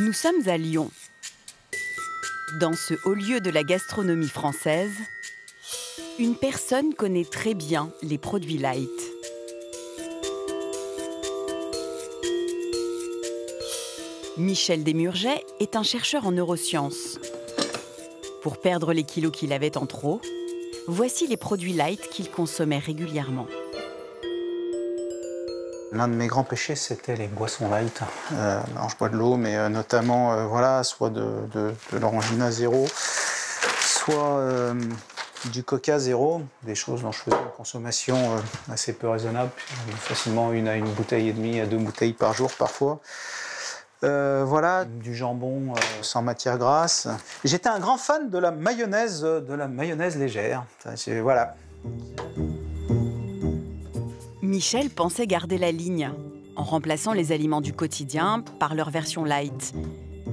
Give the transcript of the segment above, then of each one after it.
Nous sommes à Lyon. Dans ce haut lieu de la gastronomie française, une personne connaît très bien les produits light. Michel Desmurget est un chercheur en neurosciences. Pour perdre les kilos qu'il avait en trop, voici les produits light qu'il consommait régulièrement. L'un de mes grands péchés, c'était les boissons light. Alors, je bois de l'eau, mais notamment, voilà, soit de l'orangina zéro, soit du coca zéro, des choses dont je faisais une consommation assez peu raisonnable, facilement 1 à 1,5 bouteilles à 2 bouteilles par jour parfois. Voilà, du jambon sans matière grasse. J'étais un grand fan de la mayonnaise légère. Voilà. Michel pensait garder la ligne, en remplaçant les aliments du quotidien par leur version light.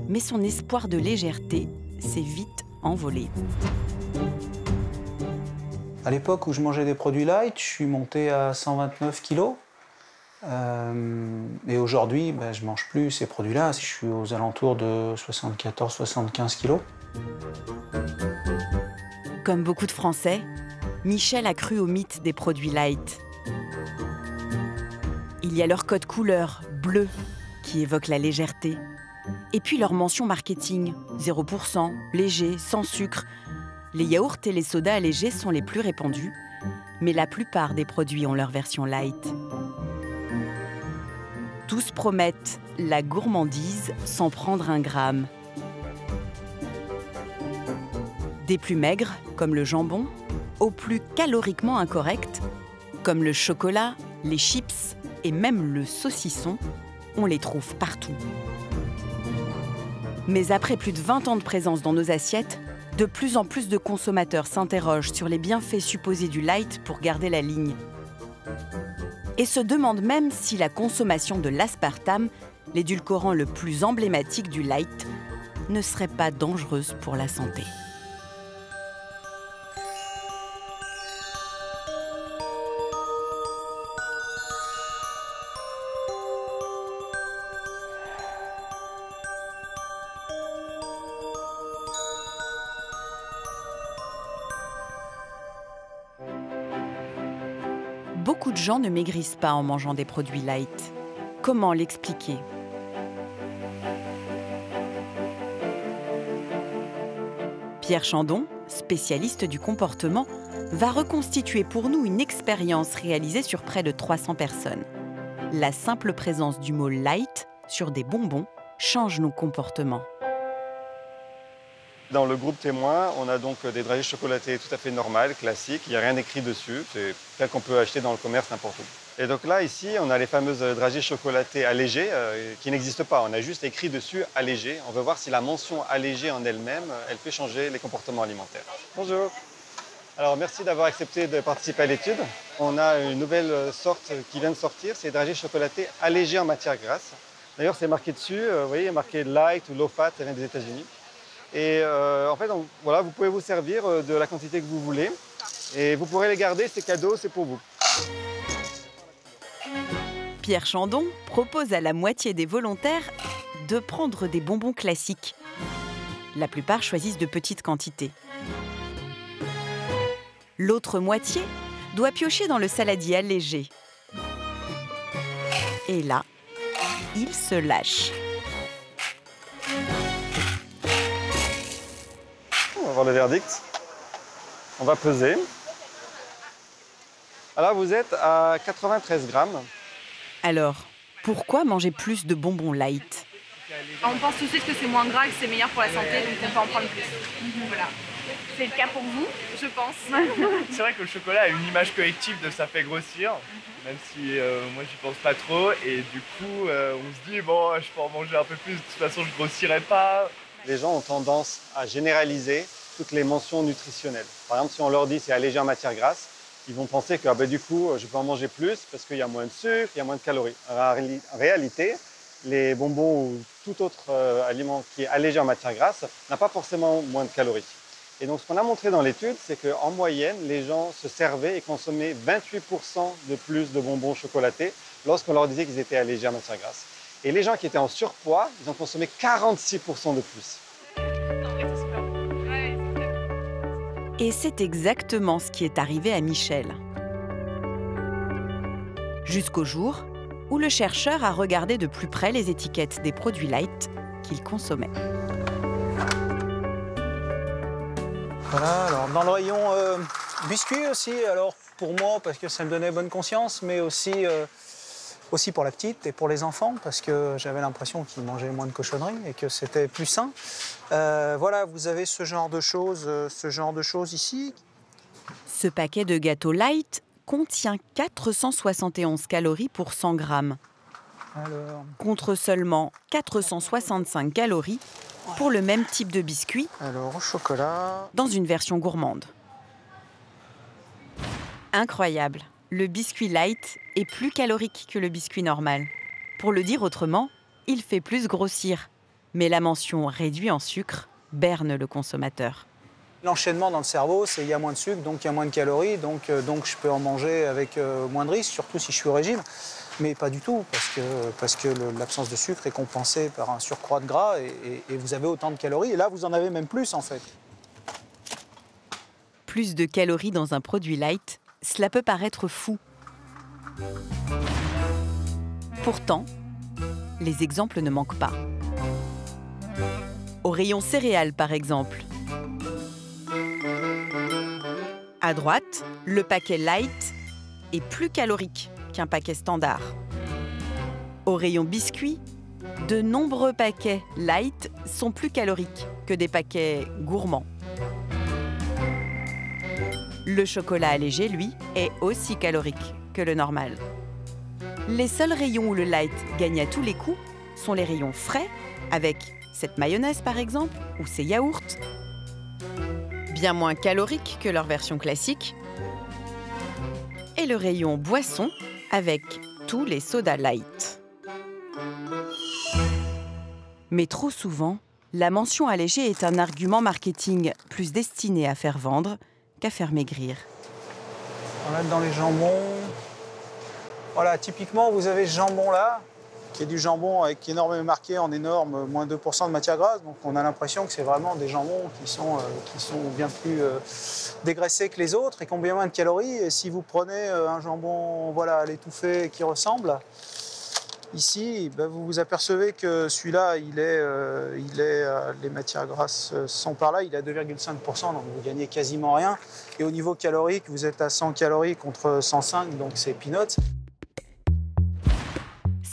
Mais son espoir de légèreté s'est vite envolé. À l'époque où je mangeais des produits light, je suis monté à 129 kilos. Et aujourd'hui, je ne mange plus ces produits-là. Je suis aux alentours de 74-75 kilos. Comme beaucoup de Français, Michel a cru au mythe des produits light. Il y a leur code couleur, bleu, qui évoque la légèreté. Et puis leur mention marketing, 0%, léger, sans sucre. Les yaourts et les sodas allégés sont les plus répandus, mais la plupart des produits ont leur version light. Tous promettent la gourmandise sans prendre un gramme. Des plus maigres, comme le jambon, aux plus caloriquement incorrects, comme le chocolat, les chips et même le saucisson, on les trouve partout. Mais après plus de 20 ans de présence dans nos assiettes, de plus en plus de consommateurs s'interrogent sur les bienfaits supposés du light pour garder la ligne. Et se demandent même si la consommation de l'aspartame, l'édulcorant le plus emblématique du light, ne serait pas dangereuse pour la santé. Beaucoup de gens ne maigrissent pas en mangeant des produits light. Comment l'expliquer ? Pierre Chandon, spécialiste du comportement, va reconstituer pour nous une expérience réalisée sur près de 300 personnes. La simple présence du mot « light » sur des bonbons change nos comportements. Dans le groupe témoin, on a donc des dragées chocolatées tout à fait normales, classiques. Il n'y a rien écrit dessus, c'est tel qu'on peut acheter dans le commerce n'importe où. Et donc là, ici, on a les fameuses dragées chocolatées allégées qui n'existent pas. On a juste écrit dessus « allégé ». On veut voir si la mention « allégé » en elle-même, elle fait changer les comportements alimentaires. Bonjour. Alors, merci d'avoir accepté de participer à l'étude. On a une nouvelle sorte qui vient de sortir, c'est les dragées chocolatées allégées en matière grasse. D'ailleurs, c'est marqué dessus, vous voyez, marqué « light » ou « low fat », ça vient des États-Unis. Et en fait, voilà, vous pouvez vous servir de la quantité que vous voulez. Et vous pourrez les garder, c'est cadeau, c'est pour vous. Pierre Chandon propose à la moitié des volontaires de prendre des bonbons classiques. La plupart choisissent de petites quantités. L'autre moitié doit piocher dans le saladier allégé. Et là, il se lâche. On va voir le verdict. On va peser. Alors, vous êtes à 93 grammes. Alors, pourquoi manger plus de bonbons light ? On pense tout de suite que c'est moins gras et que c'est meilleur pour la santé, donc on peut en prendre plus. Voilà. C'est le cas pour vous, je pense. C'est vrai que le chocolat a une image collective de ça fait grossir, même si moi j'y pense pas trop. Et du coup, on se dit, bon, je peux en manger un peu plus, de toute façon je grossirai pas. Les gens ont tendance à généraliser toutes les mentions nutritionnelles. Par exemple, si on leur dit c'est allégé en matière grasse, ils vont penser que du coup, je peux en manger plus parce qu'il y a moins de sucre, il y a moins de calories. En réalité, les bonbons ou tout autre aliment qui est allégé en matière grasse n'a pas forcément moins de calories. Et donc, ce qu'on a montré dans l'étude, c'est qu'en moyenne, les gens se servaient et consommaient 28% de plus de bonbons chocolatés lorsqu'on leur disait qu'ils étaient allégés en matière grasse. Et les gens qui étaient en surpoids, ils ont consommé 46% de plus. Et c'est exactement ce qui est arrivé à Michel. Jusqu'au jour où le chercheur a regardé de plus près les étiquettes des produits light qu'il consommait. Voilà, alors dans le rayon biscuits aussi, alors pour moi, parce que ça me donnait bonne conscience, mais aussi pour la petite et pour les enfants, parce que j'avais l'impression qu'ils mangeaient moins de cochonneries et que c'était plus sain. Voilà, vous avez ce genre de choses ici. Ce paquet de gâteaux light contient 471 calories pour 100 grammes, contre seulement 465 calories pour le même type de biscuit, alors au chocolat, dans une version gourmande. Incroyable, le biscuit light est plus calorique que le biscuit normal. Pour le dire autrement, il fait plus grossir, mais la mention réduit en sucre berne le consommateur. l'enchaînement dans le cerveau, c'est il y a moins de sucre, donc il y a moins de calories, donc je peux en manger avec moins de risques, surtout si je suis au régime. Mais pas du tout, parce que l'absence de sucre est compensée par un surcroît de gras et vous avez autant de calories. Et là, vous en avez même plus, en fait. Plus de calories dans un produit light, cela peut paraître fou. Pourtant, les exemples ne manquent pas. Au rayon céréales, par exemple. À droite, le paquet light est plus calorique qu'un paquet standard. Au rayon biscuits, de nombreux paquets light sont plus caloriques que des paquets gourmands. Le chocolat allégé, lui, est aussi calorique que le normal. Les seuls rayons où le light gagne à tous les coups sont les rayons frais, avec cette mayonnaise par exemple, ou ces yaourts, bien moins caloriques que leur version classique, et le rayon boisson, avec tous les sodas light. Mais trop souvent, la mention allégée est un argument marketing plus destiné à faire vendre qu'à faire maigrir. On va mettre dans les jambons. Voilà, typiquement, vous avez ce jambon-là, qui est du jambon avec énormément marqué en énorme, moins 2% de matière grasse. Donc on a l'impression que c'est vraiment des jambons qui sont bien plus dégraissés que les autres et qui ont bien moins de calories. Et si vous prenez un jambon à l'étouffée qui ressemble, ici, vous vous apercevez que celui-là, les matières grasses sont par là, il est à 2,5%, donc vous gagnez quasiment rien. Et au niveau calorique, vous êtes à 100 calories contre 105, donc c'est peanuts.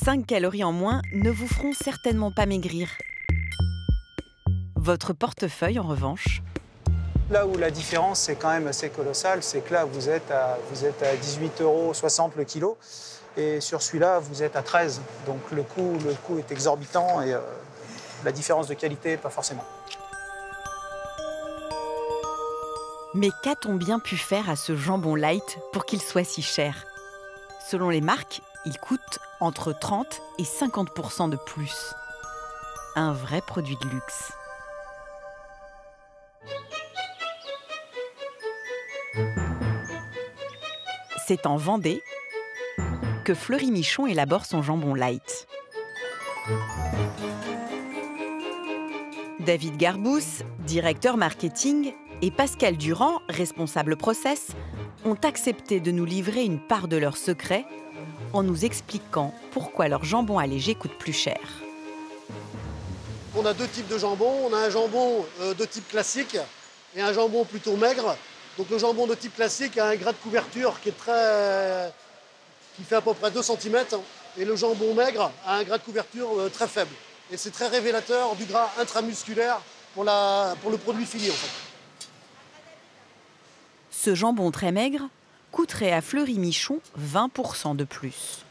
5 calories en moins ne vous feront certainement pas maigrir. Votre portefeuille, en revanche... Là où la différence est quand même assez colossale, c'est que là, vous êtes à 18,60 € le kilo. Et sur celui-là, vous êtes à 13. Donc le coût est exorbitant et la différence de qualité, pas forcément. Mais qu'a-t-on bien pu faire à ce jambon light pour qu'il soit si cher? Selon les marques, il coûte entre 30 et 50% de plus. Un vrai produit de luxe. C'est en Vendée que Fleury-Michon élabore son jambon light. David Garbous, directeur marketing, et Pascal Durand, responsable process, ont accepté de nous livrer une part de leur secret en nous expliquant pourquoi leur jambon allégé coûte plus cher. On a deux types de jambon. On a un jambon de type classique et un jambon plutôt maigre. Donc le jambon de type classique a un gras de couverture qui fait à peu près 2 cm. Et le jambon maigre a un gras de couverture très faible. Et c'est très révélateur du gras intramusculaire pour le produit fini en fait. Ce jambon très maigre coûterait à Fleury-Michon 20% de plus.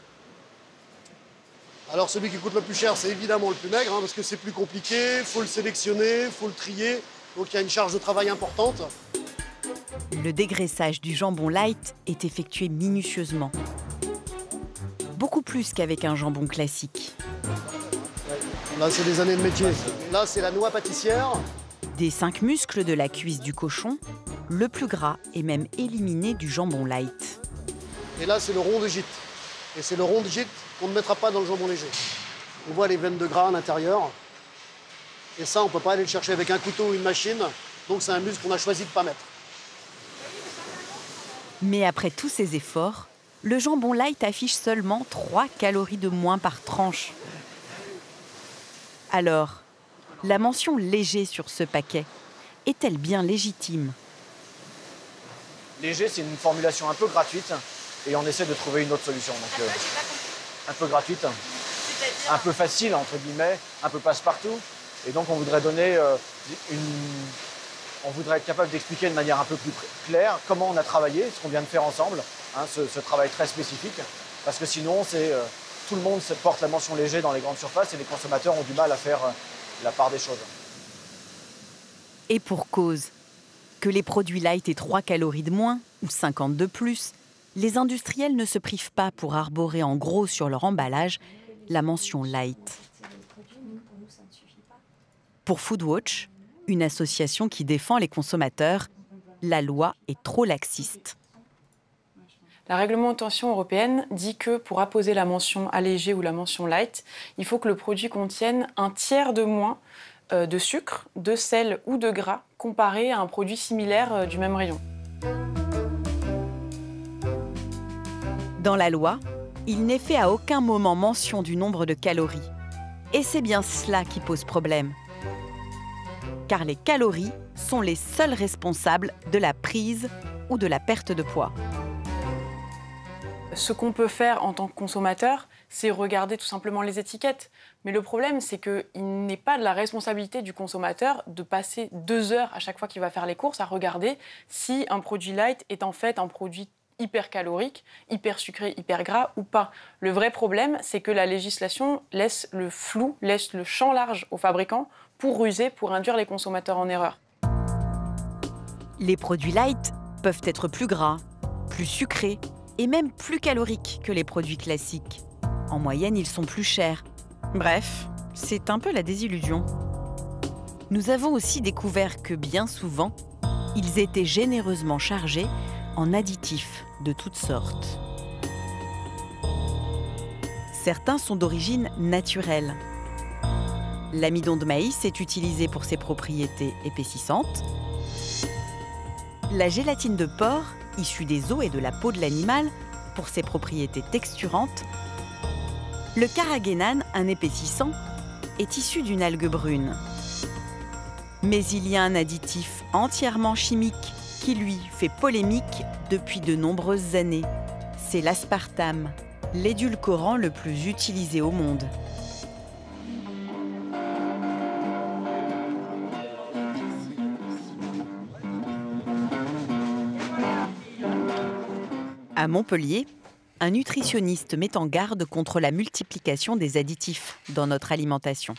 Alors celui qui coûte le plus cher, c'est évidemment le plus maigre, parce que c'est plus compliqué, il faut le sélectionner, il faut le trier, donc il y a une charge de travail importante. Le dégraissage du jambon light est effectué minutieusement. Beaucoup plus qu'avec un jambon classique. Là, c'est des années de métier. Là, c'est la noix pâtissière. Des 5 muscles de la cuisse du cochon, le plus gras est même éliminé du jambon light. Et là, c'est le rond de gîte. Et c'est le rond de gîte qu'on ne mettra pas dans le jambon léger. On voit les veines de gras à l'intérieur. Et ça, on ne peut pas aller le chercher avec un couteau ou une machine. Donc c'est un muscle qu'on a choisi de ne pas mettre. Mais après tous ces efforts, le jambon light affiche seulement 3 calories de moins par tranche. Alors, la mention léger sur ce paquet est-elle bien légitime? Léger, c'est une formulation un peu gratuite et on essaie de trouver une autre solution. Donc, un peu gratuite, un peu facile, entre guillemets, un peu passe-partout. Et donc, on voudrait donner on voudrait être capable d'expliquer de manière un peu plus claire comment on a travaillé, ce qu'on vient de faire ensemble, hein, ce travail très spécifique. Parce que sinon, tout le monde porte la mention léger dans les grandes surfaces et les consommateurs ont du mal à faire la part des choses. Et pour cause, que les produits light aient 3 calories de moins ou 50 de plus, les industriels ne se privent pas pour arborer en gros sur leur emballage la mention light. Pour Foodwatch, une association qui défend les consommateurs, la loi est trop laxiste. La réglementation européenne dit que pour apposer la mention allégée ou la mention light, il faut que le produit contienne un tiers de moins de sucre, de sel ou de gras comparé à un produit similaire du même rayon. Dans la loi, il n'est fait à aucun moment mention du nombre de calories. Et c'est bien cela qui pose problème. Car les calories sont les seuls responsables de la prise ou de la perte de poids. Ce qu'on peut faire en tant que consommateur, c'est regarder tout simplement les étiquettes. Mais le problème, c'est qu'il n'est pas de la responsabilité du consommateur de passer 2 heures à chaque fois qu'il va faire les courses à regarder si un produit light est en fait un produit hyper calorique, hyper sucré, hyper gras ou pas. Le vrai problème, c'est que la législation laisse le flou, laisse le champ large aux fabricants pour ruser, pour induire les consommateurs en erreur. Les produits light peuvent être plus gras, plus sucrés et même plus caloriques que les produits classiques. En moyenne, ils sont plus chers. Bref, c'est un peu la désillusion. Nous avons aussi découvert que bien souvent, ils étaient généreusement chargés en additifs de toutes sortes. Certains sont d'origine naturelle. L'amidon de maïs est utilisé pour ses propriétés épaississantes. La gélatine de porc, issue des os et de la peau de l'animal, pour ses propriétés texturantes. Le carragénane, un épaississant, est issu d'une algue brune. Mais il y a un additif entièrement chimique qui, lui, fait polémique depuis de nombreuses années. C'est l'aspartame, l'édulcorant le plus utilisé au monde. À Montpellier, un nutritionniste met en garde contre la multiplication des additifs dans notre alimentation.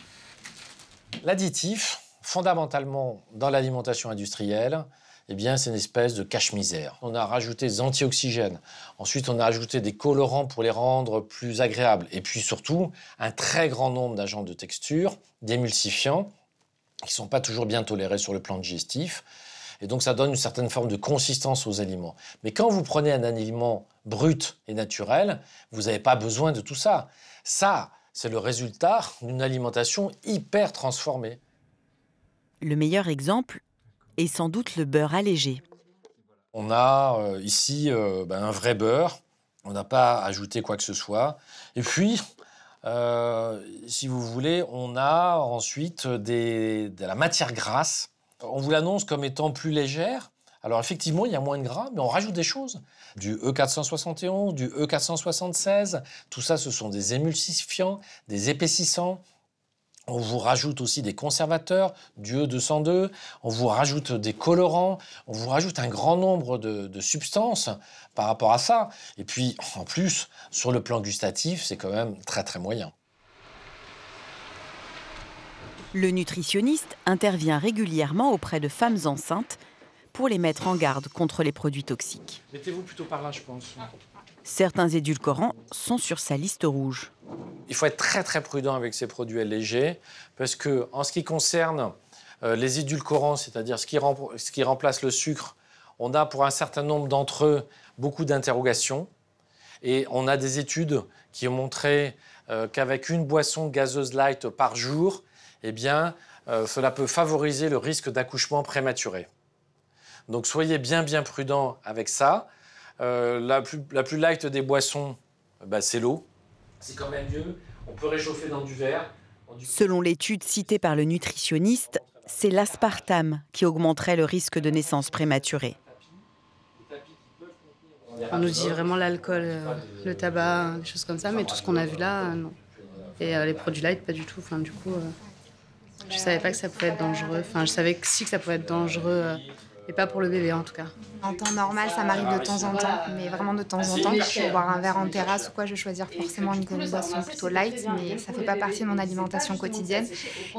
L'additif, fondamentalement, dans l'alimentation industrielle, eh bien, c'est une espèce de cache-misère. On a rajouté des antioxygènes. Ensuite, on a ajouté des colorants pour les rendre plus agréables. Et puis surtout, un très grand nombre d'agents de texture, d'émulsifiants, qui ne sont pas toujours bien tolérés sur le plan digestif. Et donc, ça donne une certaine forme de consistance aux aliments. Mais quand vous prenez un aliment brut et naturel, vous n'avez pas besoin de tout ça. Ça, c'est le résultat d'une alimentation hyper transformée. Le meilleur exemple est sans doute le beurre allégé. On a ici un vrai beurre. On n'a pas ajouté quoi que ce soit. Et puis, si vous voulez, on a ensuite de la matière grasse. On vous l'annonce comme étant plus légère. Alors effectivement, il y a moins de gras, mais on rajoute des choses. Du E471, du E476, tout ça, ce sont des émulsifiants, des épaississants. On vous rajoute aussi des conservateurs, du E202, on vous rajoute des colorants, on vous rajoute un grand nombre de substances par rapport à ça. Et puis, en plus, sur le plan gustatif, c'est quand même très, très moyen. Le nutritionniste intervient régulièrement auprès de femmes enceintes pour les mettre en garde contre les produits toxiques. Mettez-vous plutôt par là, je pense. Certains édulcorants sont sur sa liste rouge. Il faut être très très prudent avec ces produits allégés parce que, en ce qui concerne les édulcorants, c'est-à-dire ce qui remplace le sucre, on a pour un certain nombre d'entre eux beaucoup d'interrogations et on a des études qui ont montré qu'avec une boisson gazeuse light par jour, eh bien, cela peut favoriser le risque d'accouchement prématuré. Donc soyez bien prudents avec ça. La plus light des boissons, c'est l'eau. C'est quand même mieux. On peut réchauffer dans du verre. Selon l'étude citée par le nutritionniste, c'est l'aspartame qui augmenterait le risque de naissance prématurée. On nous dit vraiment l'alcool, le tabac, des choses comme ça, mais tout ce qu'on a vu là, non. Et les produits light, pas du tout. Enfin, du coup, je savais pas que ça pouvait être dangereux. Enfin, je savais que si que ça pouvait être dangereux, et pas pour le bébé en tout cas. En temps normal, ça m'arrive de temps en temps, mais vraiment de temps en temps. Je vais boire un verre en terrasse ou quoi, je vais choisir forcément une boisson plutôt light, mais ça fait pas partie de mon alimentation quotidienne.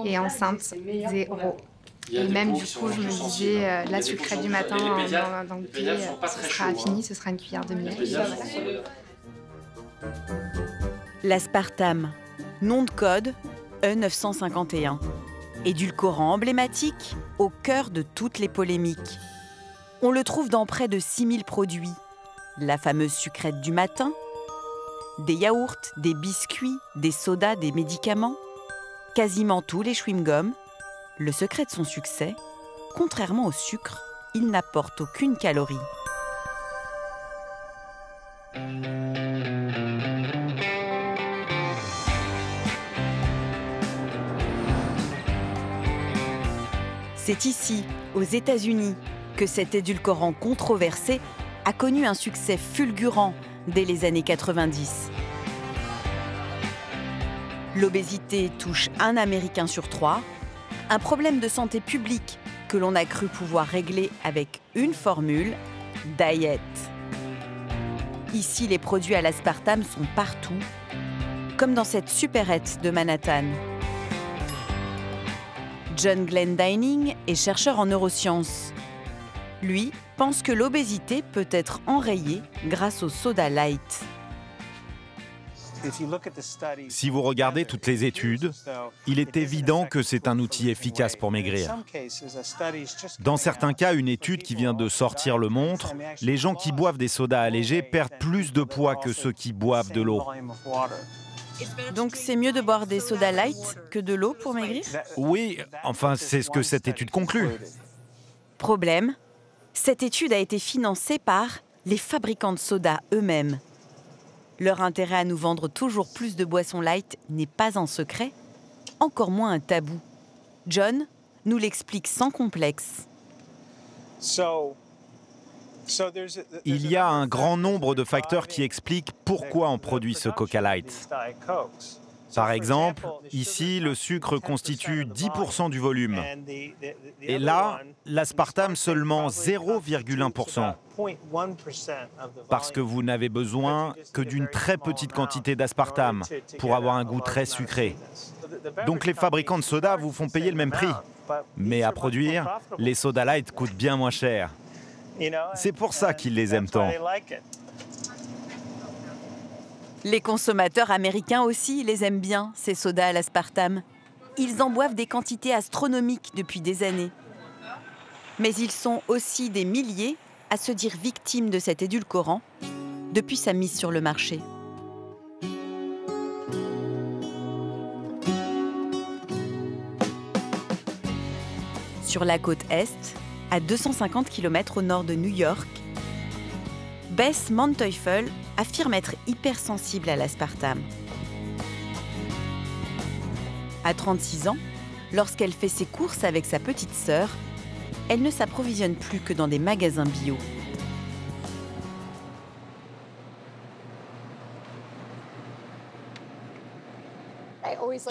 Et enceinte, 0. Et même du coup, je me disais, la sucrète du matin dans le thé, ce sera fini, ce sera une cuillère de miel. L'aspartame, nom de code E951. Édulcorant emblématique, au cœur de toutes les polémiques. On le trouve dans près de 6000 produits. La fameuse sucrète du matin, des yaourts, des biscuits, des sodas, des médicaments, quasiment tous les chewing-gums. Le secret de son succès, contrairement au sucre, il n'apporte aucune calorie. C'est ici, aux États-Unis, que cet édulcorant controversé a connu un succès fulgurant dès les années 90. L'obésité touche un Américain sur 3, un problème de santé publique que l'on a cru pouvoir régler avec une formule, Diet. Ici, les produits à l'aspartame sont partout, comme dans cette supérette de Manhattan. John Glendining est chercheur en neurosciences. Lui pense que l'obésité peut être enrayée grâce au soda light. Si vous regardez toutes les études, il est évident que c'est un outil efficace pour maigrir. Dans certains cas, une étude qui vient de sortir le montre, les gens qui boivent des sodas allégés perdent plus de poids que ceux qui boivent de l'eau. Donc c'est mieux de boire des sodas light que de l'eau pour maigrir? Oui, enfin c'est ce que cette étude conclut. Problème, cette étude a été financée par les fabricants de soda eux-mêmes. Leur intérêt à nous vendre toujours plus de boissons light n'est pas un secret, encore moins un tabou. John nous l'explique sans complexe. Il y a un grand nombre de facteurs qui expliquent pourquoi on produit ce Coca Light. Par exemple, ici, le sucre constitue 10% du volume. Et là, l'aspartame seulement 0,1%. Parce que vous n'avez besoin que d'une très petite quantité d'aspartame pour avoir un goût très sucré. Donc les fabricants de soda vous font payer le même prix. Mais à produire, les soda light coûtent bien moins cher. C'est pour ça qu'ils les aiment tant. Les consommateurs américains aussi les aiment bien, ces sodas à l'aspartame. Ils en boivent des quantités astronomiques depuis des années. Mais ils sont aussi des milliers à se dire victimes de cet édulcorant depuis sa mise sur le marché. Sur la côte Est, à 250 km au nord de New York, Beth Manteuffel affirme être hypersensible à l'aspartame. À 36 ans, lorsqu'elle fait ses courses avec sa petite sœur, elle ne s'approvisionne plus que dans des magasins bio.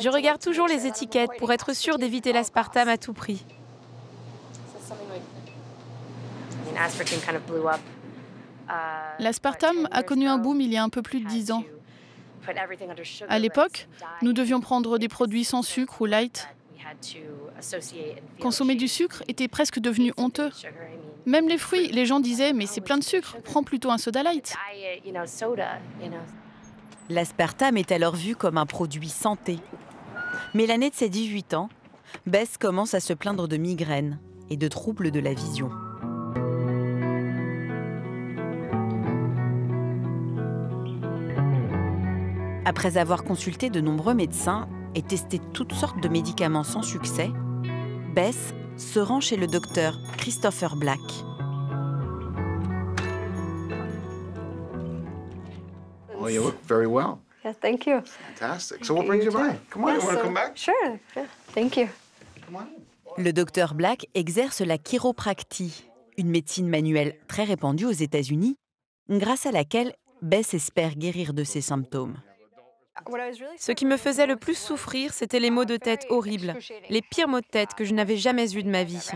Je regarde toujours les étiquettes pour être sûre d'éviter l'aspartame à tout prix. L'aspartame a connu un boom il y a un peu plus de 10 ans. À l'époque, nous devions prendre des produits sans sucre ou light. Consommer du sucre était presque devenu honteux. Même les fruits, les gens disaient « mais c'est plein de sucre, prends plutôt un soda light ». L'aspartame est alors vu comme un produit santé. Mais l'année de ses 18 ans, Beth commence à se plaindre de migraines et de troubles de la vision. Après avoir consulté de nombreux médecins et testé toutes sortes de médicaments sans succès, Bess se rend chez le docteur Christopher Black. Well, you look very well. Yeah, thank you. Fantastic. So what brings you by? Come on, you want to come back? Sure. Yeah, thank you. Le docteur Black exerce la chiropractie, une médecine manuelle très répandue aux États-Unis, grâce à laquelle Bess espère guérir de ses symptômes. Ce qui me faisait le plus souffrir, c'était les maux de tête horribles, les pires maux de tête que je n'avais jamais eus de ma vie.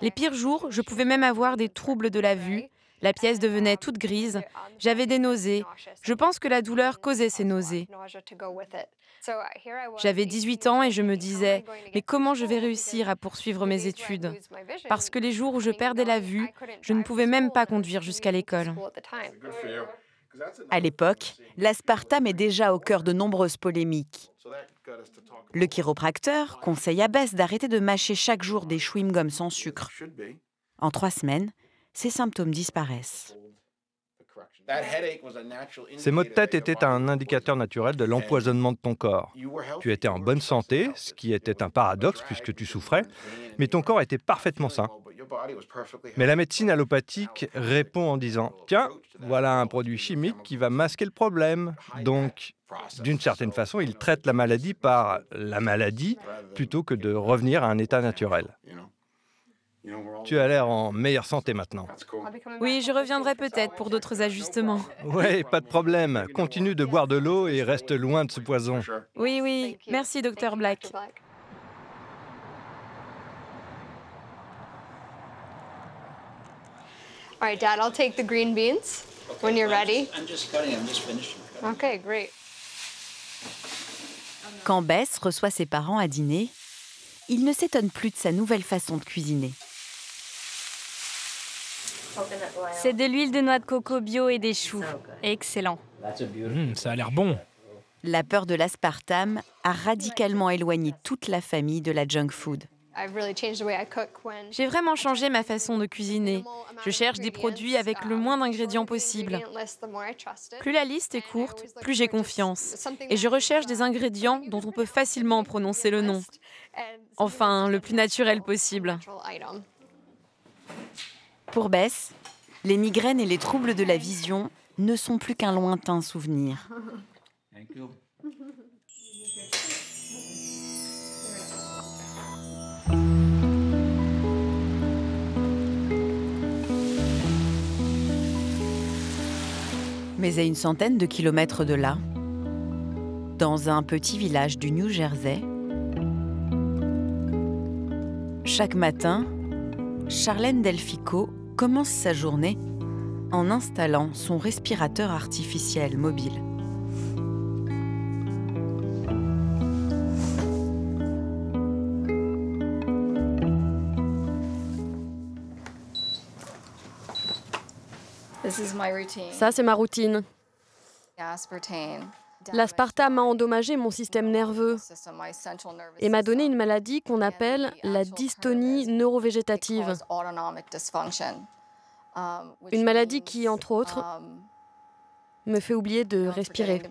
Les pires jours, je pouvais même avoir des troubles de la vue, la pièce devenait toute grise, j'avais des nausées. Je pense que la douleur causait ces nausées. J'avais 18 ans et je me disais, mais comment je vais réussir à poursuivre mes études? Parce que les jours où je perdais la vue, je ne pouvais même pas conduire jusqu'à l'école. À l'époque, l'aspartame est déjà au cœur de nombreuses polémiques. Le chiropracteur conseille à Bess d'arrêter de mâcher chaque jour des chewing-gums sans sucre. En 3 semaines, ses symptômes disparaissent. Ces maux de tête étaient un indicateur naturel de l'empoisonnement de ton corps. Tu étais en bonne santé, ce qui était un paradoxe puisque tu souffrais, mais ton corps était parfaitement sain. Mais la médecine allopathique répond en disant « Tiens, voilà un produit chimique qui va masquer le problème. » Donc, d'une certaine façon, il traite la maladie par la maladie plutôt que de revenir à un état naturel. Tu as l'air en meilleure santé maintenant. Oui, je reviendrai peut-être pour d'autres ajustements. Oui, pas de problème. Continue de boire de l'eau et reste loin de ce poison. Oui, oui. Merci, Dr. Black. All right, Dad, I'll take the green beans when you're ready. I'm just cutting, I'm just finishing. Okay, great. Quand Bess reçoit ses parents à dîner, il ne s'étonne plus de sa nouvelle façon de cuisiner. C'est de l'huile de noix de coco bio et des choux. Excellent. Ça a l'air bon. La peur de l'aspartame a radicalement éloigné toute la famille de la junk food. J'ai vraiment changé ma façon de cuisiner. Je cherche des produits avec le moins d'ingrédients possible. Plus la liste est courte, plus j'ai confiance. Et je recherche des ingrédients dont on peut facilement prononcer le nom. Enfin, le plus naturel possible. Pour Bess, les migraines et les troubles de la vision ne sont plus qu'un lointain souvenir. Mais à une centaine de kilomètres de là, dans un petit village du New Jersey, chaque matin, Charlène Delfico commence sa journée en installant son respirateur artificiel mobile. Ça, c'est ma routine. L'aspartame a endommagé mon système nerveux et m'a donné une maladie qu'on appelle la dystonie neurovégétative. Une maladie qui, entre autres, me fait oublier de respirer.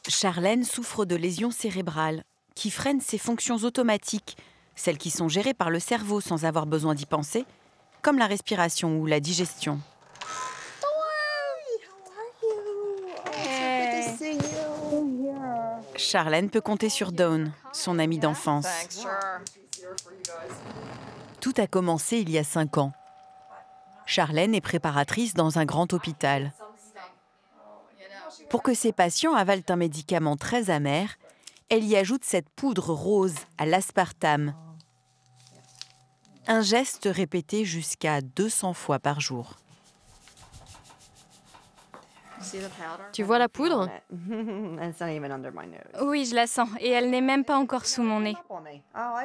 Charlène souffre de lésions cérébrales qui freinent ses fonctions automatiques, celles qui sont gérées par le cerveau sans avoir besoin d'y penser, comme la respiration ou la digestion. Charlène peut compter sur Dawn, son amie d'enfance. Tout a commencé il y a 5 ans. Charlène est préparatrice dans un grand hôpital. Pour que ses patients avalent un médicament très amer, elle y ajoute cette poudre rose à l'aspartame. Un geste répété jusqu'à 200 fois par jour. Tu vois la poudre? Oui, je la sens. Et elle n'est même pas encore sous mon nez. Ah,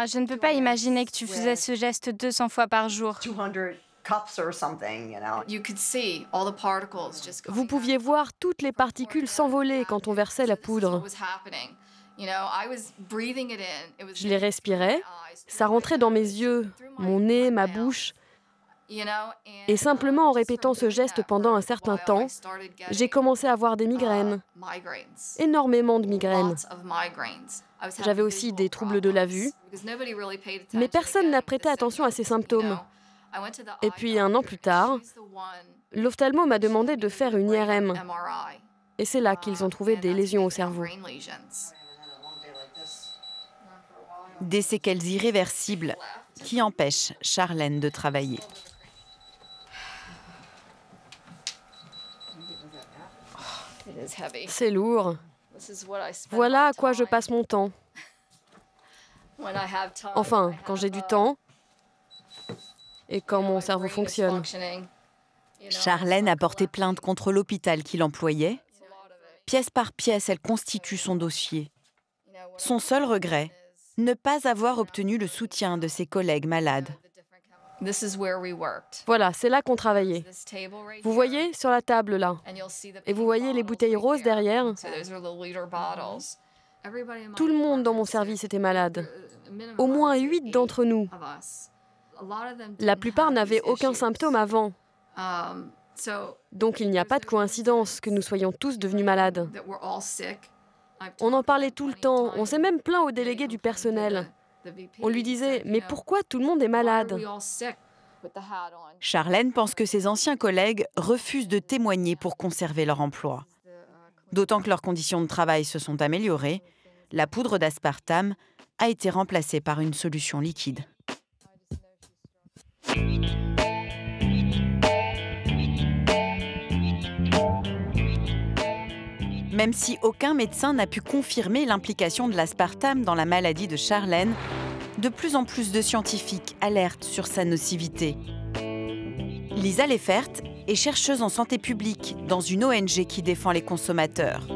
je ne peux pas imaginer que tu faisais ce geste 200 fois par jour. Vous pouviez voir toutes les particules s'envoler quand on versait la poudre. Je les respirais, ça rentrait dans mes yeux, mon nez, ma bouche. Et simplement en répétant ce geste pendant un certain temps, j'ai commencé à avoir des migraines. Énormément de migraines. J'avais aussi des troubles de la vue. Mais personne n'a prêté attention à ces symptômes. Et puis, 1 an plus tard, l'ophtalmo m'a demandé de faire une IRM. Et c'est là qu'ils ont trouvé des lésions au cerveau. Des séquelles irréversibles qui empêchent Charlène de travailler. C'est lourd. Voilà à quoi je passe mon temps. Enfin, quand j'ai du temps et quand mon cerveau fonctionne. Charlène a porté plainte contre l'hôpital qui l'employait. Pièce par pièce, elle constitue son dossier. Son seul regret, ne pas avoir obtenu le soutien de ses collègues malades. Voilà, c'est là qu'on travaillait. Vous voyez sur la table là, et vous voyez les bouteilles roses derrière. Tout le monde dans mon service était malade. Au moins 8 d'entre nous. La plupart n'avaient aucun symptôme avant. Donc il n'y a pas de coïncidence que nous soyons tous devenus malades. On en parlait tout le temps, on s'est même plaint au délégué du personnel. On lui disait « Mais pourquoi tout le monde est malade ?» Charlène pense que ses anciens collègues refusent de témoigner pour conserver leur emploi. D'autant que leurs conditions de travail se sont améliorées, la poudre d'aspartame a été remplacée par une solution liquide. Même si aucun médecin n'a pu confirmer l'implication de l'aspartame dans la maladie de Charlène, de plus en plus de scientifiques alertent sur sa nocivité. Lisa Leffert est chercheuse en santé publique dans une ONG qui défend les consommateurs.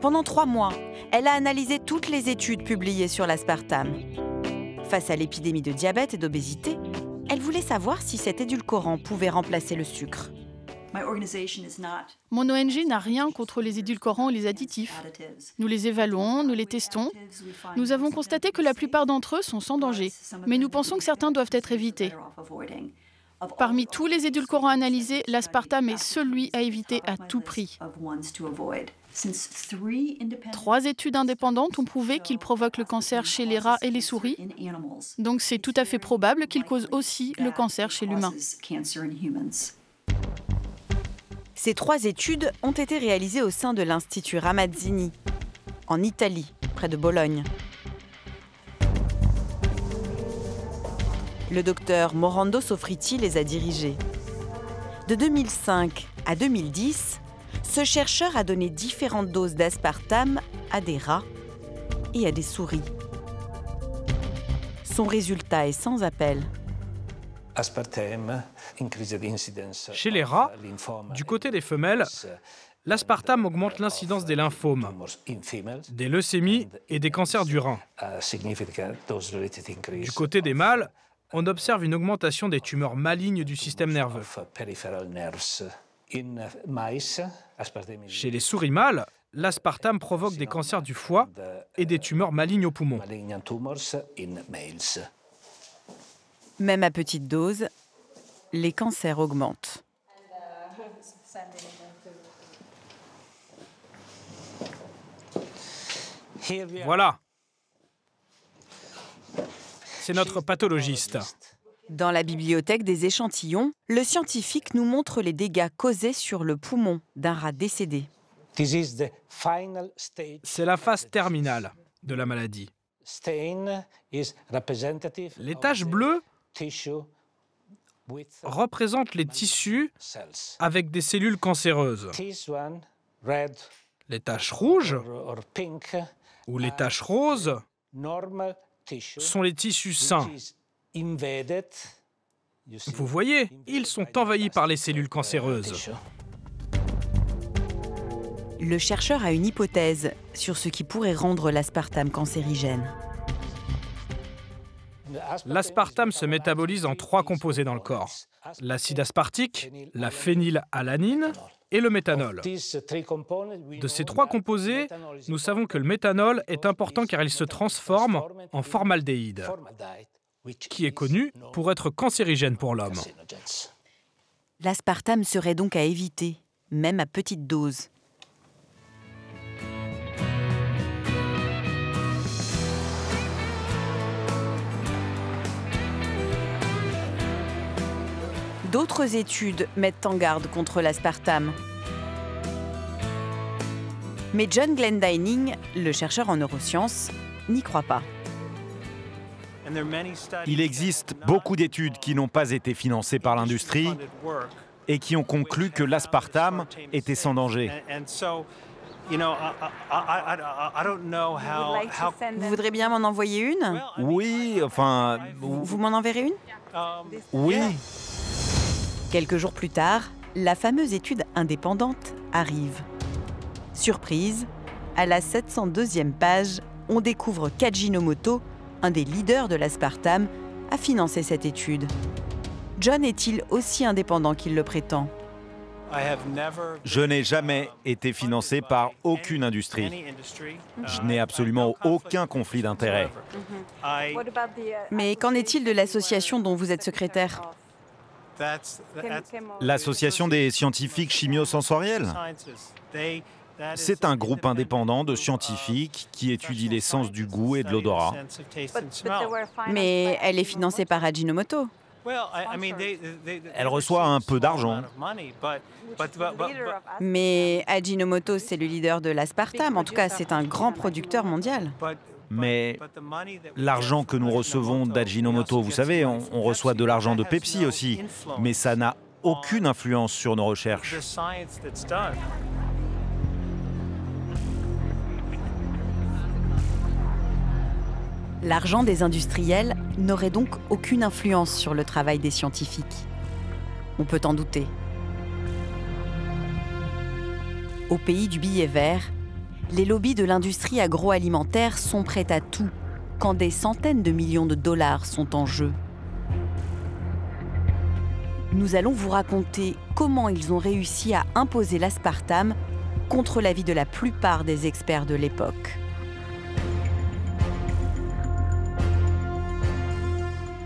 Pendant 3 mois, elle a analysé toutes les études publiées sur l'aspartame. Face à l'épidémie de diabète et d'obésité, elle voulait savoir si cet édulcorant pouvait remplacer le sucre. Mon ONG n'a rien contre les édulcorants ou les additifs. Nous les évaluons, nous les testons. Nous avons constaté que la plupart d'entre eux sont sans danger, mais nous pensons que certains doivent être évités. Parmi tous les édulcorants analysés, l'aspartame est celui à éviter à tout prix. 3 études indépendantes ont prouvé qu'il provoque le cancer chez les rats et les souris, donc c'est tout à fait probable qu'il cause aussi le cancer chez l'humain. Ces 3 études ont été réalisées au sein de l'Institut Ramazzini, en Italie, près de Bologne. Le docteur Morando Sofriti les a dirigées. De 2005 à 2010, ce chercheur a donné différentes doses d'aspartame à des rats et à des souris. Son résultat est sans appel. Chez les rats, du côté des femelles, l'aspartame augmente l'incidence des lymphomes, des leucémies et des cancers du rein. Du côté des mâles, on observe une augmentation des tumeurs malignes du système nerveux. Chez les souris mâles, l'aspartame provoque des cancers du foie et des tumeurs malignes aux poumons. Même à petite dose, les cancers augmentent. Voilà. C'est notre pathologiste. Dans la bibliothèque des échantillons, le scientifique nous montre les dégâts causés sur le poumon d'un rat décédé. C'est la phase terminale de la maladie. Les taches bleues représentent les tissus avec des cellules cancéreuses. Les taches rouges ou les taches roses sont les tissus sains. Vous voyez, ils sont envahis par les cellules cancéreuses. Le chercheur a une hypothèse sur ce qui pourrait rendre l'aspartame cancérigène. L'aspartame se métabolise en 3 composés dans le corps. L'acide aspartique, la phénylalanine et le méthanol. De ces 3 composés, nous savons que le méthanol est important car il se transforme en formaldéhyde. qui est connu pour être cancérigène pour l'homme. L'aspartame serait donc à éviter, même à petite dose. D'autres études mettent en garde contre l'aspartame. Mais John Glendining, le chercheur en neurosciences, n'y croit pas. Il existe beaucoup d'études qui n'ont pas été financées par l'industrie et qui ont conclu que l'aspartame était sans danger. Vous voudrez bien m'en envoyer une? Oui, enfin... Vous m'en enverrez une? Oui. Quelques jours plus tard, la fameuse étude indépendante arrive. Surprise, à la 702e page, on découvre qu'Ajinomoto, un des leaders de l'aspartame, a financé cette étude. John est-il aussi indépendant qu'il le prétend? Je n'ai jamais été financé par aucune industrie. Je n'ai absolument aucun conflit d'intérêts. Mais qu'en est-il de l'association dont vous êtes secrétaire? L'association des scientifiques chimiosensoriels. C'est un groupe indépendant de scientifiques qui étudie les sens du goût et de l'odorat. Mais elle est financée par Ajinomoto. Elle reçoit un peu d'argent. Mais Ajinomoto, c'est le leader de l'aspartame. En tout cas, c'est un grand producteur mondial. Mais l'argent que nous recevons d'Ajinomoto, vous savez, on reçoit de l'argent de Pepsi aussi, mais ça n'a aucune influence sur nos recherches. L'argent des industriels n'aurait donc aucune influence sur le travail des scientifiques. On peut en douter. Au pays du billet vert, les lobbies de l'industrie agroalimentaire sont prêts à tout quand des centaines de millions de dollars sont en jeu. Nous allons vous raconter comment ils ont réussi à imposer l'aspartame contre l'avis de la plupart des experts de l'époque.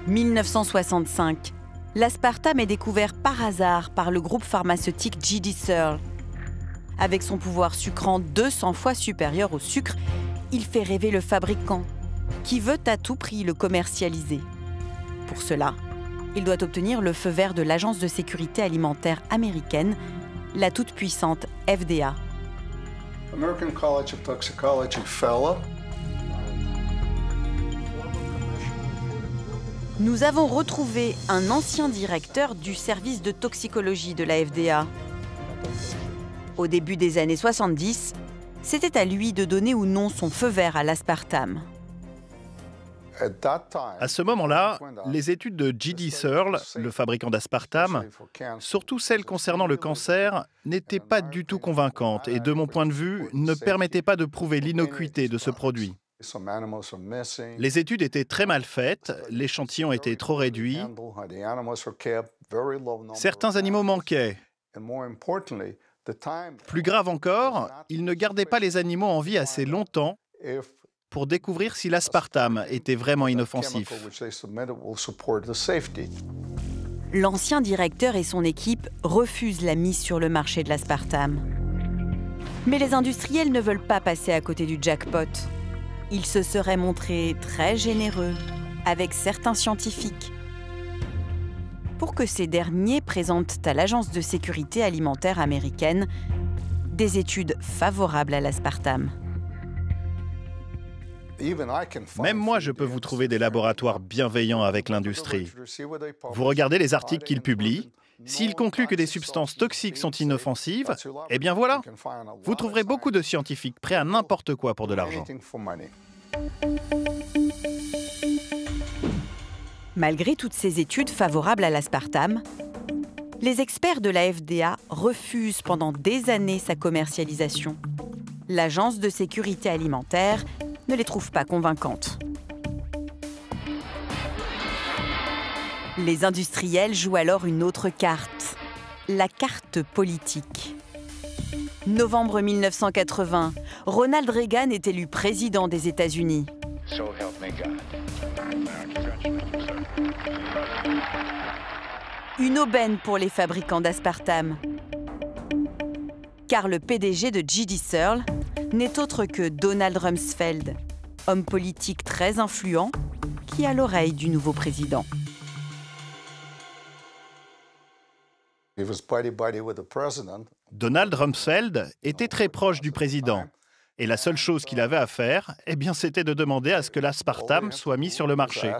1965, l'aspartame est découvert par hasard par le groupe pharmaceutique G.D. Searle. Avec son pouvoir sucrant 200 fois supérieur au sucre, il fait rêver le fabricant, qui veut à tout prix le commercialiser. Pour cela, il doit obtenir le feu vert de l'Agence de sécurité alimentaire américaine, la toute-puissante FDA. American College of Toxicology fellow. Nous avons retrouvé un ancien directeur du service de toxicologie de la FDA. Au début des années 70, c'était à lui de donner ou non son feu vert à l'aspartame. À ce moment-là, les études de G.D. Searle, le fabricant d'aspartame, surtout celles concernant le cancer, n'étaient pas du tout convaincantes et, de mon point de vue, ne permettaient pas de prouver l'innocuité de ce produit. Les études étaient très mal faites, l'échantillon était trop réduit, certains animaux manquaient. Plus grave encore, ils ne gardaient pas les animaux en vie assez longtemps pour découvrir si l'aspartame était vraiment inoffensif. L'ancien directeur et son équipe refusent la mise sur le marché de l'aspartame. Mais les industriels ne veulent pas passer à côté du jackpot. Ils se seraient montrés très généreux avec certains scientifiques pour que ces derniers présentent à l'Agence de sécurité alimentaire américaine des études favorables à l'aspartame. Même moi, je peux vous trouver des laboratoires bienveillants avec l'industrie. Vous regardez les articles qu'ils publient. S'ils concluent que des substances toxiques sont inoffensives, eh bien voilà, vous trouverez beaucoup de scientifiques prêts à n'importe quoi pour de l'argent. Malgré toutes ces études favorables à l'aspartame, les experts de la FDA refusent pendant des années sa commercialisation. L'Agence de sécurité alimentaire ne les trouve pas convaincantes. Les industriels jouent alors une autre carte, la carte politique. Novembre 1980, Ronald Reagan est élu président des États-Unis. So help me God. Une aubaine pour les fabricants d'aspartame. Car le PDG de GD Searle n'est autre que Donald Rumsfeld, homme politique très influent qui a l'oreille du nouveau président. Donald Rumsfeld était très proche du président. Et la seule chose qu'il avait à faire, eh bien, c'était de demander à ce que l'aspartame soit mis sur le marché.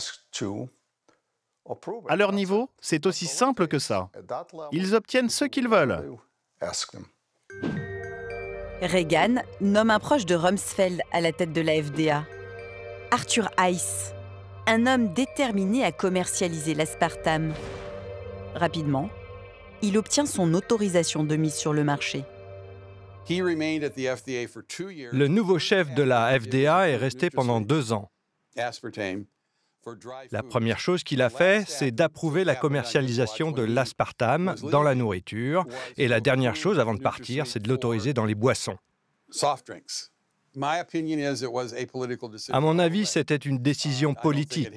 À leur niveau, c'est aussi simple que ça. Ils obtiennent ce qu'ils veulent. Reagan nomme un proche de Rumsfeld à la tête de la FDA, Arthur Hayes, un homme déterminé à commercialiser l'aspartame. Rapidement, il obtient son autorisation de mise sur le marché. Le nouveau chef de la FDA est resté pendant 2 ans. La première chose qu'il a fait, c'est d'approuver la commercialisation de l'aspartame dans la nourriture. Et la dernière chose avant de partir, c'est de l'autoriser dans les boissons. À mon avis, c'était une décision politique.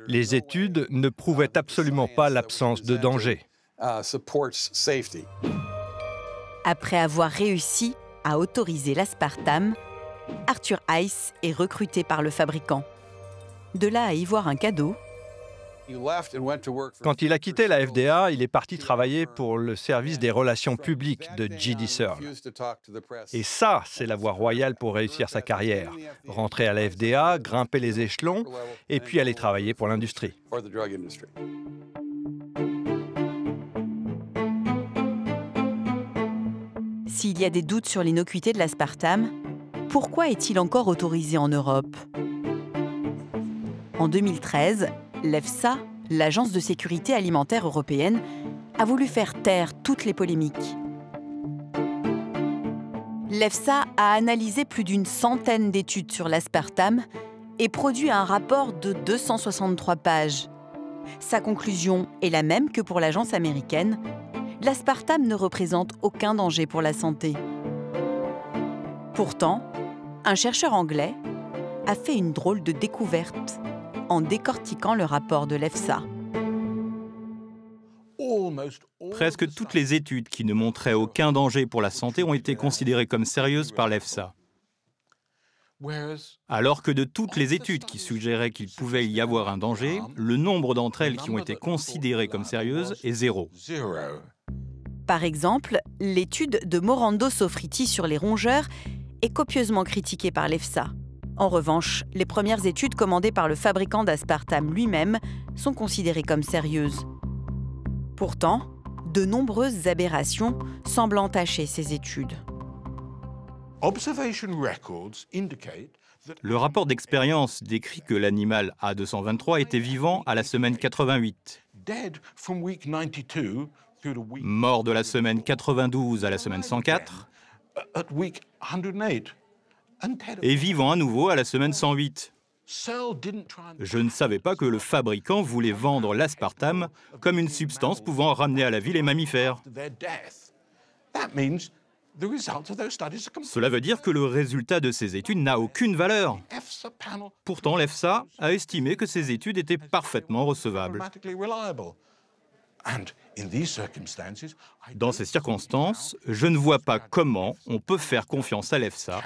Les études ne prouvaient absolument pas l'absence de danger. Après avoir réussi à autoriser l'aspartame, Arthur Hayes est recruté par le fabricant. De là à y voir un cadeau. Quand il a quitté la FDA, il est parti travailler pour le service des relations publiques de GD Searle. Et ça, c'est la voie royale pour réussir sa carrière. Rentrer à la FDA, grimper les échelons, et puis aller travailler pour l'industrie. S'il y a des doutes sur l'innocuité de l'aspartame, pourquoi est-il encore autorisé en Europe ? En 2013, l'EFSA, l'Agence de sécurité alimentaire européenne, a voulu faire taire toutes les polémiques. L'EFSA a analysé plus d'une centaine d'études sur l'aspartame et produit un rapport de 263 pages. Sa conclusion est la même que pour l'agence américaine. L'aspartame ne représente aucun danger pour la santé. Pourtant, un chercheur anglais a fait une drôle de découverte en décortiquant le rapport de l'EFSA. Presque toutes les études qui ne montraient aucun danger pour la santé ont été considérées comme sérieuses par l'EFSA. Alors que de toutes les études qui suggéraient qu'il pouvait y avoir un danger, le nombre d'entre elles qui ont été considérées comme sérieuses est 0. Par exemple, l'étude de Morando Sofriti sur les rongeurs est copieusement critiquée par l'EFSA. En revanche, les premières études commandées par le fabricant d'aspartame lui-même sont considérées comme sérieuses. Pourtant, de nombreuses aberrations semblent entacher ces études. Le rapport d'expérience décrit que l'animal A223 était vivant à la semaine 88. Mort de la semaine 92 à la semaine 104. Et vivant à nouveau à la semaine 108. Je ne savais pas que le fabricant voulait vendre l'aspartame comme une substance pouvant ramener à la vie les mammifères. Cela veut dire que le résultat de ces études n'a aucune valeur. Pourtant, l'EFSA a estimé que ces études étaient parfaitement recevables. Dans ces circonstances, je ne vois pas comment on peut faire confiance à l'EFSA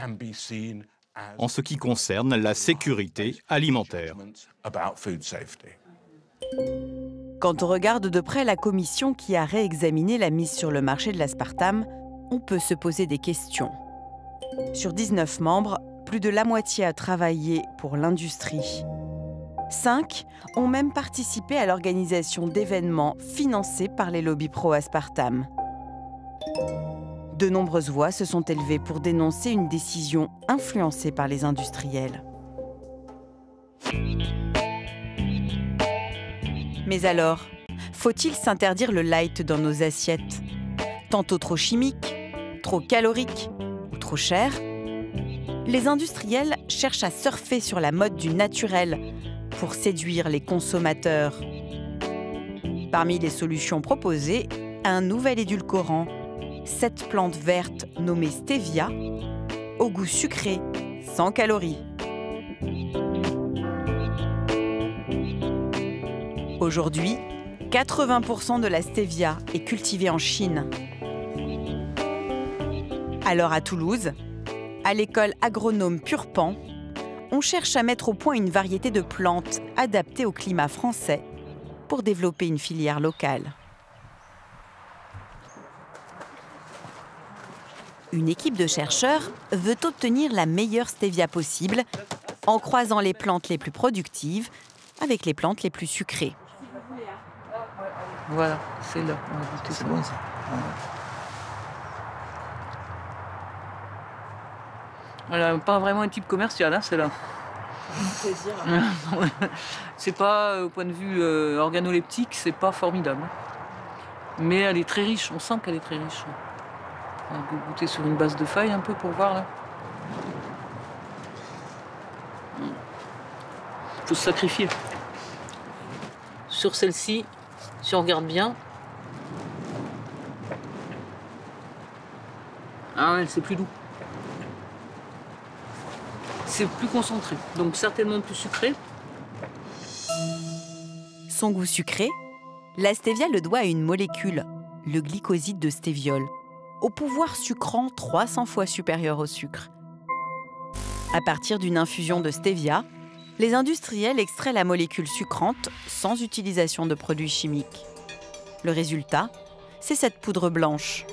en ce qui concerne la sécurité alimentaire. Quand on regarde de près la commission qui a réexaminé la mise sur le marché de l'aspartame, on peut se poser des questions. Sur 19 membres, plus de la moitié a travaillé pour l'industrie. 5 ont même participé à l'organisation d'événements financés par les lobbies pro-aspartame. De nombreuses voix se sont élevées pour dénoncer une décision influencée par les industriels. Mais alors, faut-il s'interdire le light dans nos assiettes ? Tantôt trop chimique, trop calorique ou trop cher ? Les industriels cherchent à surfer sur la mode du naturel pour séduire les consommateurs. Parmi les solutions proposées, un nouvel édulcorant, cette plante verte nommée stevia, au goût sucré, sans calories. Aujourd'hui, 80% de la stevia est cultivée en Chine. Alors à Toulouse, à l'école agronome Purpan, on cherche à mettre au point une variété de plantes adaptées au climat français pour développer une filière locale. Une équipe de chercheurs veut obtenir la meilleure stevia possible en croisant les plantes les plus productives avec les plantes les plus sucrées. Voilà, c'est là. On va goûter ça. Bon, ça. Voilà, pas vraiment un type commercial, hein, celle-là. C'est pas, au point de vue organoleptique, c'est pas formidable. Mais elle est très riche, on sent qu'elle est très riche. On va goûter sur une base de feuilles un peu pour voir là. Faut se sacrifier. Sur celle-ci, si on regarde bien. Ah ouais, c'est plus doux. C'est plus concentré, donc certainement plus sucré. Son goût sucré, la stevia le doit à une molécule, le glycoside de stéviol, au pouvoir sucrant 300 fois supérieur au sucre. À partir d'une infusion de stevia, les industriels extraient la molécule sucrante sans utilisation de produits chimiques. Le résultat, c'est cette poudre blanche.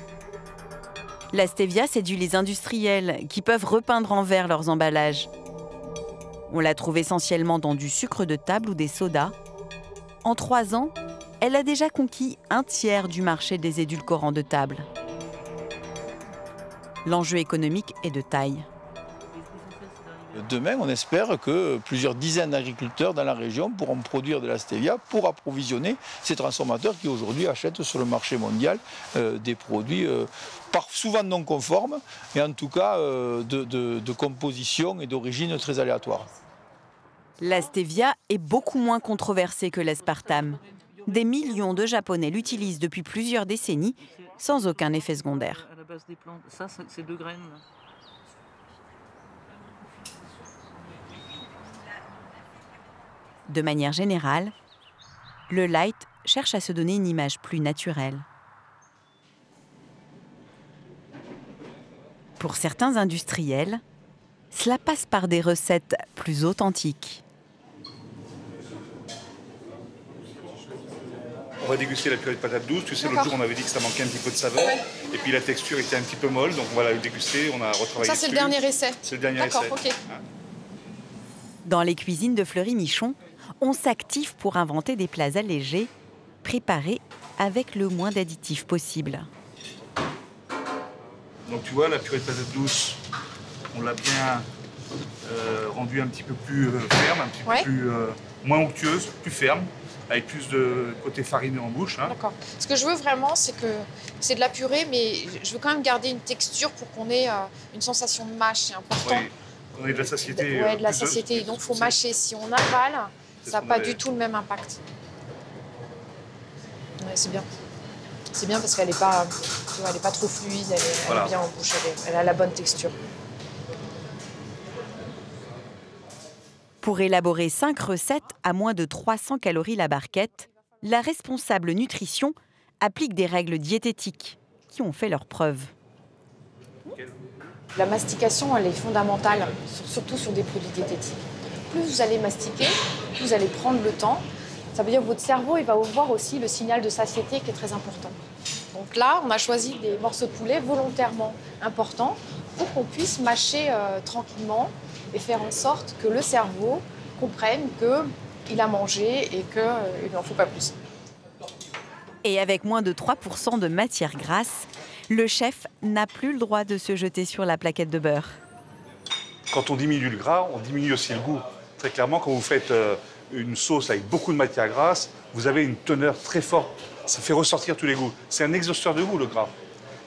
La stevia séduit les industriels qui peuvent repeindre en vert leurs emballages. On la trouve essentiellement dans du sucre de table ou des sodas. En 3 ans, elle a déjà conquis 1/3 du marché des édulcorants de table. L'enjeu économique est de taille. Demain, on espère que plusieurs dizaines d'agriculteurs dans la région pourront produire de la stevia pour approvisionner ces transformateurs qui aujourd'hui achètent sur le marché mondial des produits souvent non conformes et en tout cas de composition et d'origine très aléatoire. La stevia est beaucoup moins controversée que l'aspartame. Des millions de Japonais l'utilisent depuis plusieurs décennies sans aucun effet secondaire. À la base des plantes, ça c'est 2 graines. Là. De manière générale, le light cherche à se donner une image plus naturelle. Pour certains industriels, cela passe par des recettes plus authentiques. On va déguster la purée de patates douces. Tu sais, l'autre jour, on avait dit que ça manquait un petit peu de saveur. Ouais. Et puis la texture était un petit peu molle, donc on va la déguster. On a retravaillé. Ça, c'est le dernier essai. C'est le dernier essai. D'accord, ok. Dans les cuisines de Fleury-Michon, on s'active pour inventer des plats allégés, préparés avec le moins d'additifs possible. Donc tu vois, la purée de patates douces, on l'a bien rendue un petit peu plus ferme, un petit peu plus, moins onctueuse, plus ferme, avec plus de côté farineux en bouche. Hein. D'accord. Ce que je veux vraiment, c'est que c'est de la purée, mais je veux quand même garder une texture pour qu'on ait une sensation de mâche, c'est important. Oui, on ait de la satiété. Oui, de la satiété. Donc il faut mâcher. Si on avale, ça n'a pas du tout le même impact. Ouais, c'est bien. C'est bien parce qu'elle n'est pas, pas trop fluide, elle est bien en bouche, elle a la bonne texture. Pour élaborer 5 recettes à moins de 300 calories la barquette, la responsable nutrition applique des règles diététiques qui ont fait leurs preuves. La mastication, elle est fondamentale, surtout sur des produits diététiques. Plus vous allez mastiquer, plus vous allez prendre le temps. Ça veut dire que votre cerveau il va voir aussi le signal de satiété qui est très important. Donc là, on a choisi des morceaux de poulet volontairement importants pour qu'on puisse mâcher tranquillement et faire en sorte que le cerveau comprenne qu'il a mangé et qu'il n'en faut pas plus. Et avec moins de 3% de matière grasse, le chef n'a plus le droit de se jeter sur la plaquette de beurre. Quand on diminue le gras, on diminue aussi le goût. Très clairement, quand vous faites une sauce avec beaucoup de matière grasse, vous avez une teneur très forte. Ça fait ressortir tous les goûts. C'est un exhausteur de goût, le gras.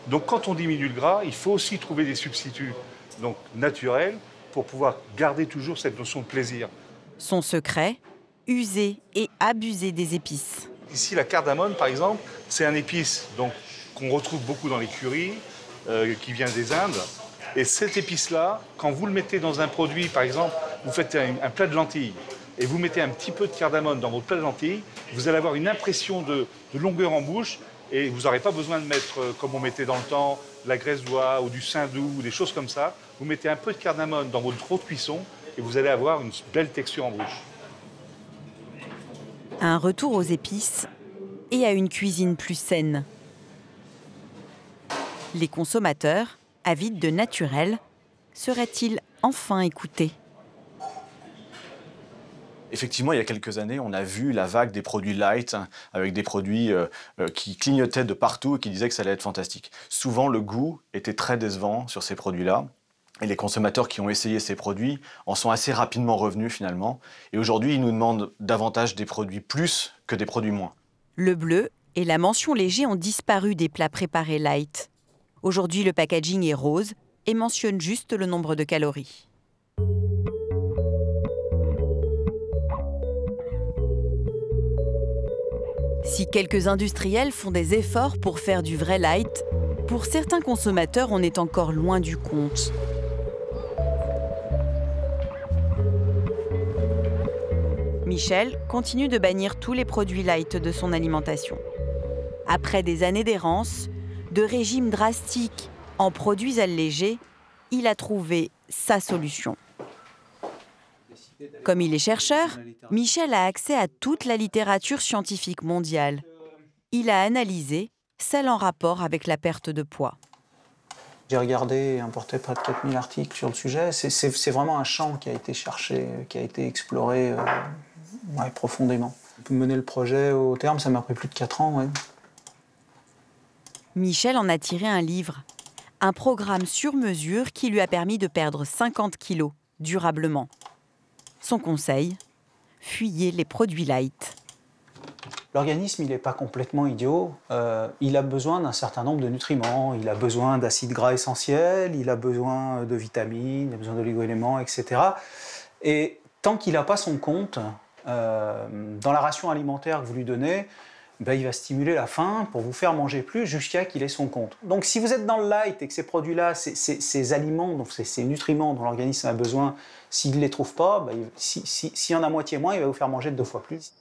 Donc quand on diminue le gras, il faut aussi trouver des substituts donc, naturels pour pouvoir garder toujours cette notion de plaisir. Son secret, user et abuser des épices. Ici, la cardamone, par exemple, c'est un épice qu'on retrouve beaucoup dans les currys, qui vient des Indes. Et cette épice-là, quand vous le mettez dans un produit, par exemple, vous faites un plat de lentilles, et vous mettez un petit peu de cardamome dans votre plat de lentilles, vous allez avoir une impression de longueur en bouche et vous n'aurez pas besoin de mettre, comme on mettait dans le temps, de la graisse d'oie ou du saindoux ou des choses comme ça. Vous mettez un peu de cardamome dans votre eau de cuisson et vous allez avoir une belle texture en bouche. Un retour aux épices et à une cuisine plus saine. Les consommateurs, avides de naturel, seraient-ils enfin écoutés ? Effectivement, il y a quelques années, on a vu la vague des produits light, avec des produits qui clignotaient de partout et qui disaient que ça allait être fantastique. Souvent, le goût était très décevant sur ces produits-là. Et les consommateurs qui ont essayé ces produits en sont assez rapidement revenus finalement. Et aujourd'hui, ils nous demandent davantage des produits plus que des produits moins. Le bleu et la mention léger ont disparu des plats préparés light. Aujourd'hui, le packaging est rose et mentionne juste le nombre de calories. Si quelques industriels font des efforts pour faire du vrai light, pour certains consommateurs, on est encore loin du compte. Michel continue de bannir tous les produits light de son alimentation. Après des années d'errance, de régimes drastiques en produits allégés, il a trouvé sa solution. Comme il est chercheur, Michel a accès à toute la littérature scientifique mondiale. Il a analysé celle en rapport avec la perte de poids. J'ai regardé et importé près de 4000 articles sur le sujet. C'est vraiment un champ qui a été cherché, qui a été exploré profondément. Mener le projet au terme, ça m'a pris plus de 4 ans. Ouais. Michel en a tiré un livre, un programme sur mesure qui lui a permis de perdre 50 kilos durablement. Son conseil, fuyez les produits light. L'organisme, il n'est pas complètement idiot. Il a besoin d'un certain nombre de nutriments. Il a besoin d'acides gras essentiels, il a besoin de vitamines, il a besoin d'oligo-éléments, etc. Et tant qu'il n'a pas son compte, dans la ration alimentaire que vous lui donnez, il va stimuler la faim pour vous faire manger plus jusqu'à qu'il ait son compte. Donc si vous êtes dans le light et que ces produits-là, ces aliments, donc ces nutriments dont l'organisme a besoin, s'il ne les trouve pas, s'il y en a moitié moins, il va vous faire manger 2 fois plus.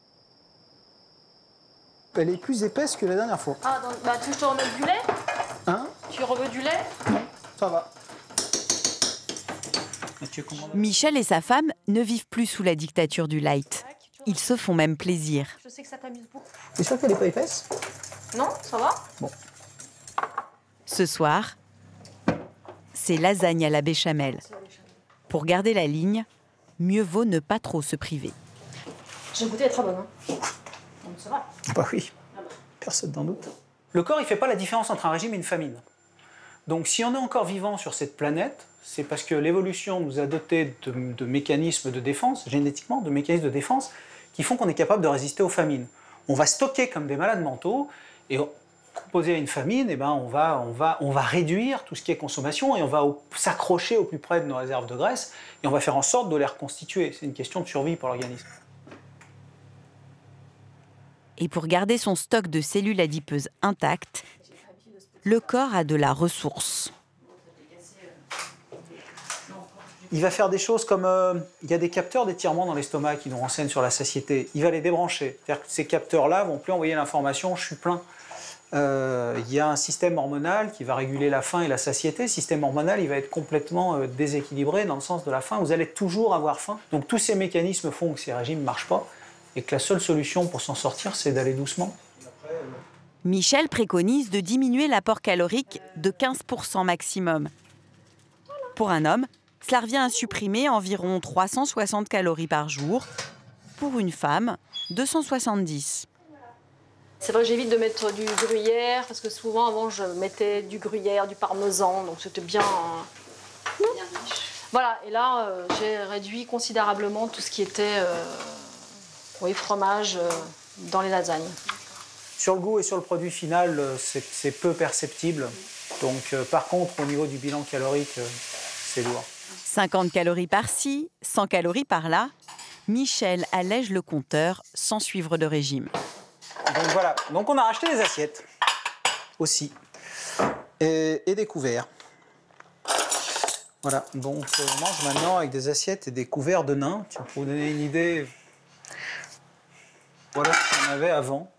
Elle est plus épaisse que la dernière fois. Ah, donc, tu veux que je te remette du lait? Hein? Tu veux du lait? Non, ça va. Michel et sa femme ne vivent plus sous la dictature du light. Ils se font même plaisir. Je sais que ça t'amuse beaucoup. T'es sûr qu'elle n'est pas épaisse? Non, ça va? Bon. Ce soir, c'est lasagne à la béchamel. Pour garder la ligne, mieux vaut ne pas trop se priver. J'ai goûté, elle est très bonne. Hein. Donc ça va. Bah oui, personne n'en doute. Le corps, il ne fait pas la différence entre un régime et une famine. Donc si on est encore vivant sur cette planète, c'est parce que l'évolution nous a dotés de mécanismes de défense, génétiquement, de mécanismes de défense, qui font qu'on est capable de résister aux famines. On va stocker comme des malades mentaux, et composé à une famine, on va réduire tout ce qui est consommation, et on va s'accrocher au plus près de nos réserves de graisse, et on va faire en sorte de les reconstituer. C'est une question de survie pour l'organisme. Et pour garder son stock de cellules adipeuses intact, le corps a de la ressource. Il va faire des choses comme... il y a des capteurs d'étirement dans l'estomac qui nous renseignent sur la satiété. Il va les débrancher. C'est-à-dire que ces capteurs-là vont plus envoyer l'information « je suis plein ». Il y a un système hormonal qui va réguler la faim et la satiété. Le système hormonal, il va être complètement déséquilibré dans le sens de la faim. Vous allez toujours avoir faim. Donc tous ces mécanismes font que ces régimes ne marchent pas et que la seule solution pour s'en sortir, c'est d'aller doucement. Michel préconise de diminuer l'apport calorique de 15% maximum. Pour un homme, cela revient à supprimer environ 360 calories par jour. Pour une femme, 270. C'est vrai que j'évite de mettre du gruyère, parce que souvent avant je mettais du gruyère, du parmesan, donc c'était bien riche. Voilà, et là j'ai réduit considérablement tout ce qui était fromage dans les lasagnes. Sur le goût et sur le produit final, c'est peu perceptible. Donc par contre, au niveau du bilan calorique, c'est lourd. 50 calories par-ci, 100 calories par-là, Michel allège le compteur sans suivre de régime. Donc voilà, donc on a racheté des assiettes aussi et des couverts. Voilà, donc on mange maintenant avec des assiettes et des couverts de nains. Pour vous donner une idée, Voilà ce qu'on avait avant.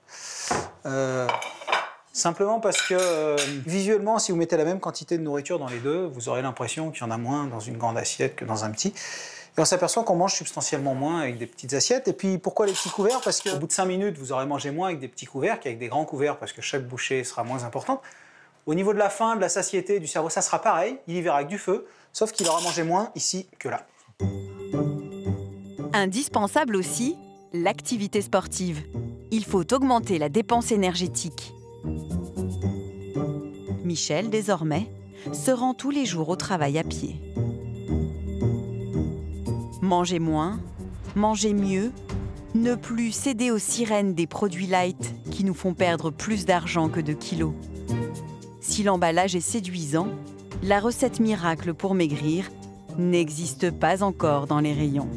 Simplement parce que visuellement, si vous mettez la même quantité de nourriture dans les deux, vous aurez l'impression qu'il y en a moins dans une grande assiette que dans un petit. Et on s'aperçoit qu'on mange substantiellement moins avec des petites assiettes. Et puis pourquoi les petits couverts? Parce qu'au bout de 5 minutes, vous aurez mangé moins avec des petits couverts qu'avec des grands couverts, parce que chaque bouchée sera moins importante. Au niveau de la faim, de la satiété, du cerveau, ça sera pareil. Il y verra avec du feu, sauf qu'il aura mangé moins ici que là. Indispensable aussi, l'activité sportive. Il faut augmenter la dépense énergétique. Michel, désormais, se rend tous les jours au travail à pied. Manger moins, manger mieux, ne plus céder aux sirènes des produits light qui nous font perdre plus d'argent que de kilos. Si l'emballage est séduisant, la recette miracle pour maigrir n'existe pas encore dans les rayons.